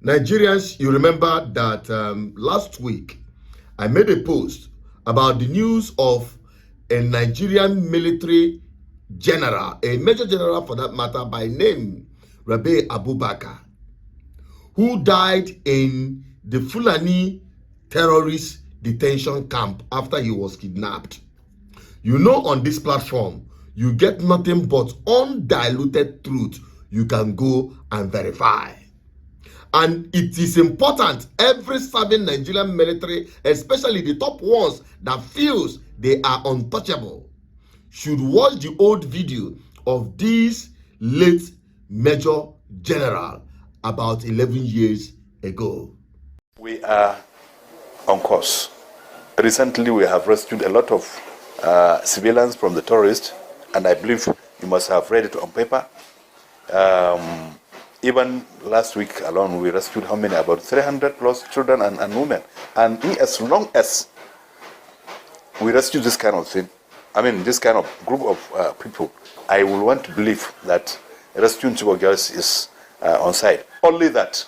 Nigerians, you remember that last week I made a post about the news of a Nigerian military general, a major general for that matter, by name Rabe Abubakar, who died in the Fulani terrorist detention camp after he was kidnapped. You know, on this platform, you get nothing but undiluted truth you can go and verify. And it is important, every serving Nigerian military, especially the top ones that feels they are untouchable, should watch the old video of this late Major General about 11 years ago. We are on course. Recently, we have rescued a lot of civilians from the terrorists, and I believe you must have read it on paper. Even last week alone, we rescued how many? About 300 plus children and women. And as long as we rescue this kind of thing, I mean, this kind of group of people, I will want to believe that rescuing Chibok girls is on side. Only that,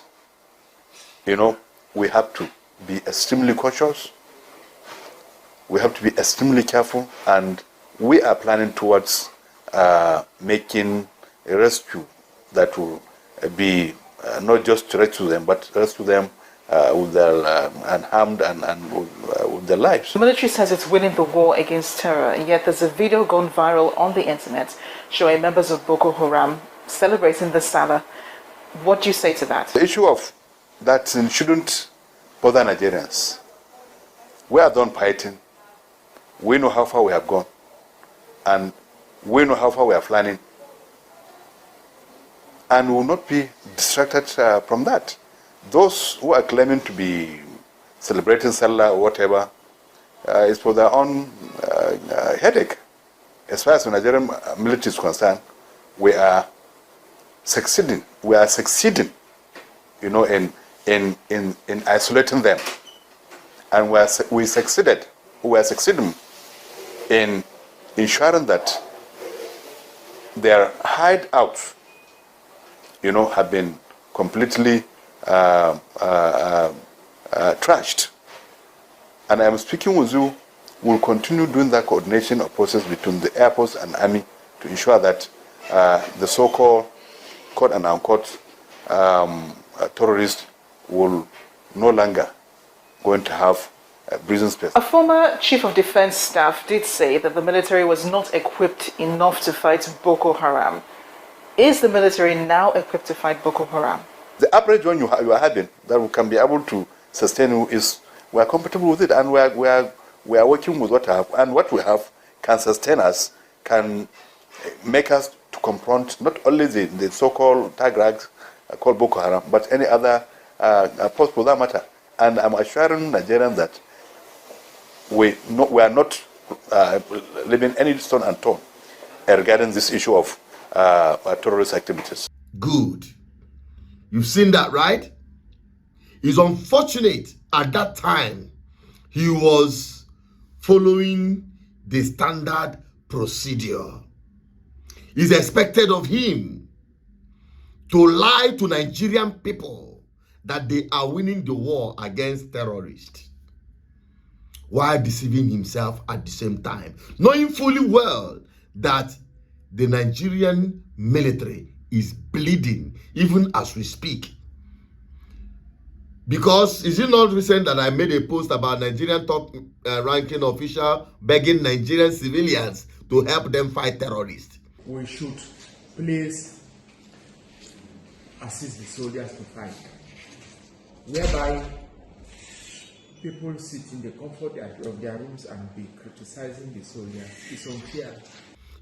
you know, we have to be extremely cautious. We have to be extremely careful, and we are planning towards making a rescue that will be not just to rescue them, but rescue them with their unharmed and with their lives. The military says it's winning the war against terror, yet there's a video gone viral on the internet showing members of Boko Haram celebrating the Salah. What do you say to that? The issue of that shouldn't bother Nigerians. We are done fighting. We know how far we have gone, and we know how far we are planning, and we will not be distracted from that. Those who are claiming to be celebrating Salah or whatever is for their own headache. As far as the Nigerian military is concerned, we are succeeding. We are succeeding, you know, in isolating them, and we succeeded. We are succeeding in ensuring that their hideouts, you know, have been completely trashed. And I am speaking with you. We'll continue doing that coordination of process between the Air Force and Army to ensure that the so-called caught and uncaught terrorists will no longer going to have prison space. A former chief of defense staff did say that the military was not equipped enough to fight Boko Haram. Is the military now equipped to fight Boko Haram? The average one you are having that we can be able to sustain is we are comfortable with it, and we are working with what we have, and what we have can sustain us, can make us to confront not only the so-called tagrags called Boko Haram, but any other post for that matter. And I'm assuring Nigerians that we are not leaving any stone unturned regarding this issue of terrorist activities. Good. You've seen that, right? It's unfortunate at that time he was following the standard procedure. It's expected of him to lie to Nigerian people that they are winning the war against terrorists, while deceiving himself at the same time, knowing fully well that the Nigerian military is bleeding even as we speak. Because is it not recent that I made a post about Nigerian top ranking official begging Nigerian civilians to help them fight terrorists? We should please assist the soldiers to fight, whereby people sit in the comfort of their rooms and be criticizing the soldiers. It's unfair.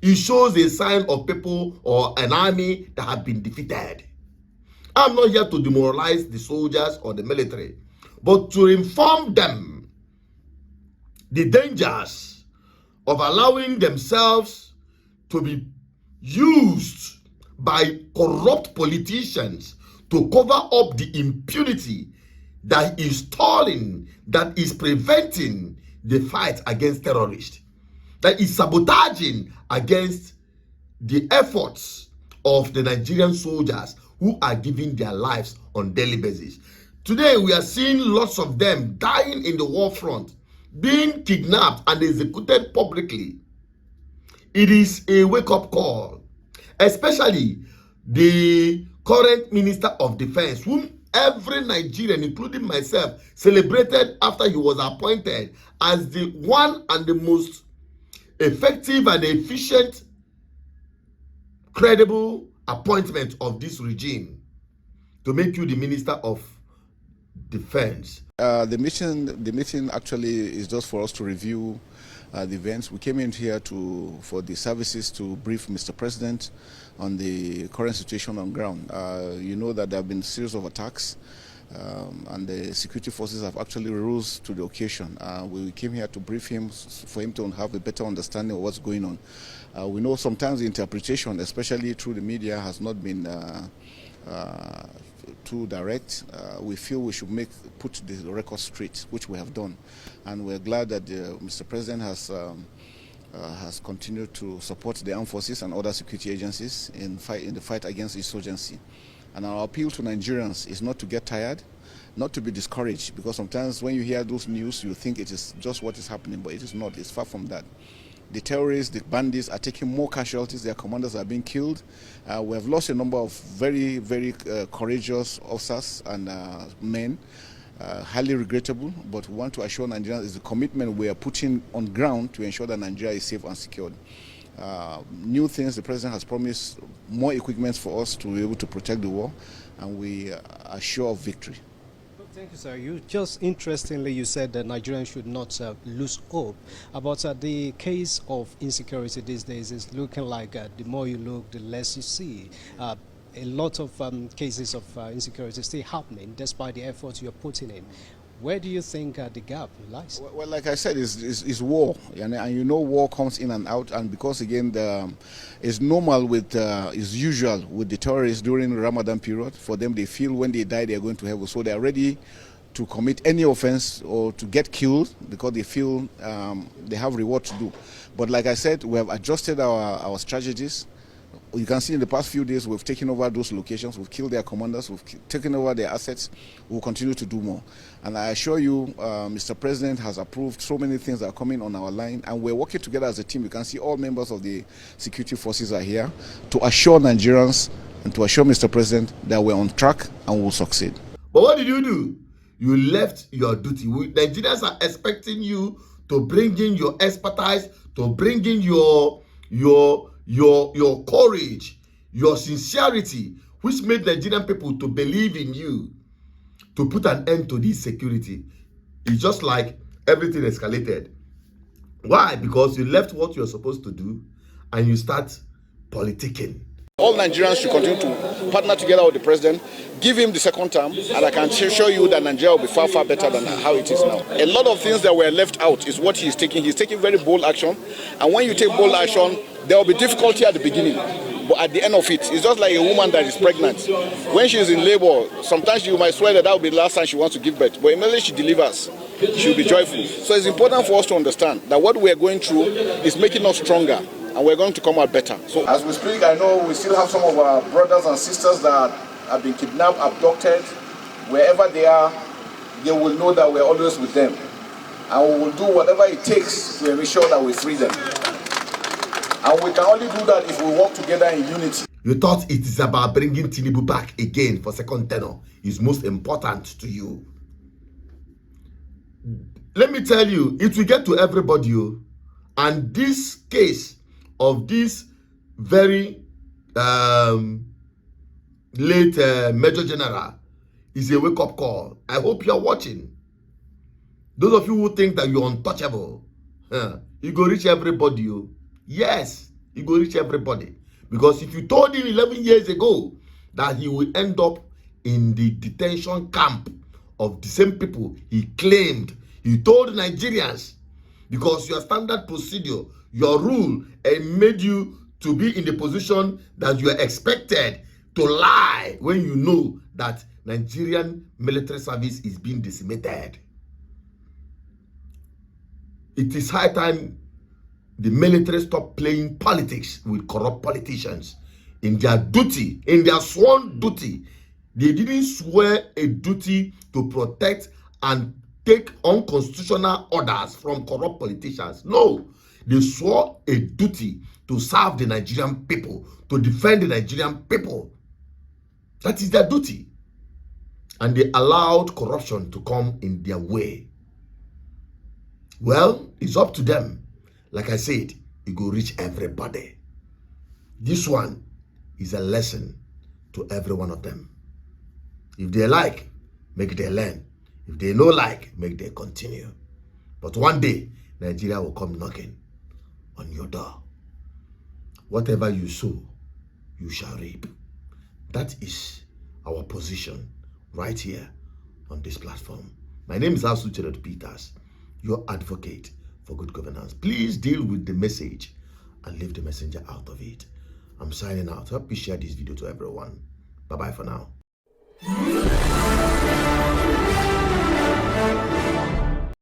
It shows a sign of people or an army that have been defeated. I'm not here to demoralize the soldiers or the military, but to inform them the dangers of allowing themselves to be used by corrupt politicians to cover up the impunity that is stalling, that is preventing the fight against terrorists, that is sabotaging against the efforts of the Nigerian soldiers who are giving their lives on daily basis. Today, we are seeing lots of them dying in the war front, being kidnapped and executed publicly. It is a wake-up call, especially the current Minister of Defense, whom every Nigerian, including myself, celebrated after he was appointed as the one and the most effective and efficient, credible appointment of this regime to make you the Minister of Defense. The meeting actually is just for us to review the events. We came in here for the services to brief Mr. President on the current situation on ground. You know that there have been a series of attacks, and the security forces have actually rose to the occasion. We came here to brief him for him to have a better understanding of what's going on. We know sometimes the interpretation, especially through the media, has not been too direct. We feel we should put the record straight, which we have done, and we're glad that Mr. President has continued to support the armed forces and other security agencies in the fight against insurgency. And our appeal to Nigerians is not to get tired, not to be discouraged, because sometimes when you hear those news, you think it is just what is happening, but it is not. It's far from that. The terrorists, the bandits are taking more casualties. Their commanders are being killed. We have lost a number of very, very courageous officers and men. Highly regrettable, but we want to assure Nigerians is the commitment we are putting on ground to ensure that Nigeria is safe and secured. New things, the President has promised more equipment for us to be able to protect the war, and we are sure of victory. Thank you, sir. You just interestingly, you said that Nigerians should not lose hope. About the case of insecurity these days is looking like the more you look, the less you see. A lot of cases of insecurity still happening despite the efforts you're putting in. Where do you think the gap lies? Well, like I said, it's war, and you know war comes in and out, and because again it's normal with it's usual with the terrorists during the Ramadan period. For them, they feel when they die they are going to heaven, so they are ready to commit any offense or to get killed because they feel they have reward to do. But like I said, we have adjusted our strategies. You can see in the past few days we've taken over those locations, we've killed their commanders, we've taken over their assets, we'll continue to do more. And I assure you, Mr. President has approved so many things that are coming on our line, and we're working together as a team. You can see all members of the security forces are here to assure Nigerians and to assure Mr. President that we're on track and will succeed. But what did you do? You left your duty. Nigerians are expecting you to bring in your expertise, to bring in your courage, your sincerity, which made Nigerian people to believe in you to put an end to this security. It's just like everything escalated. Why? Because you left what you're supposed to do and you start politicking. All Nigerians should continue to partner together with the president, give him the second term, and I can assure you that Nigeria will be far, far better than how it is now. A lot of things that were left out is what he's taking. He's taking very bold action, and when you take bold action, there will be difficulty at the beginning, but at the end of it, it's just like a woman that is pregnant. When she's in labor, sometimes you might swear that will be the last time she wants to give birth, but immediately she delivers, she'll be joyful. So it's important for us to understand that what we are going through is making us stronger, and we're going to come out better. So as we speak, I know we still have some of our brothers and sisters that have been kidnapped, abducted. Wherever they are, they will know that we're always with them. And we will do whatever it takes to ensure that we free them. And we can only do that if we work together in unity. You thought it is about bringing Tinubu back again for second tenure is most important to you. Let me tell you, it will get to everybody. And this case of this very late Major General is a wake-up call. I hope you're watching. Those of you who think that you're untouchable, you go reach everybody. Yes, you go reach everybody. Because if you told him 11 years ago that he will end up in the detention camp of the same people he claimed, he told Nigerians, because your standard procedure, your rule, made you to be in the position that you are expected to lie when you know that Nigerian military service is being decimated. It is high time the military stop playing politics with corrupt politicians. In their duty, in their sworn duty, They didn't swear a duty to protect and take unconstitutional orders from corrupt politicians. No, they swore a duty to serve the Nigerian people, to defend the Nigerian people. That is their duty. And they allowed corruption to come in their way. Well, it's up to them. Like I said, it will reach everybody. This one is a lesson to every one of them. If they like, make they learn. If they no like, make they continue. But one day, Nigeria will come knocking on your door. Whatever you sow, you shall reap. That is our position right here on this platform. My name is Asucherot Peters, your advocate for good governance. Please deal with the message and leave the messenger out of it. I'm signing out. Help me share this video to everyone. Bye-bye for now.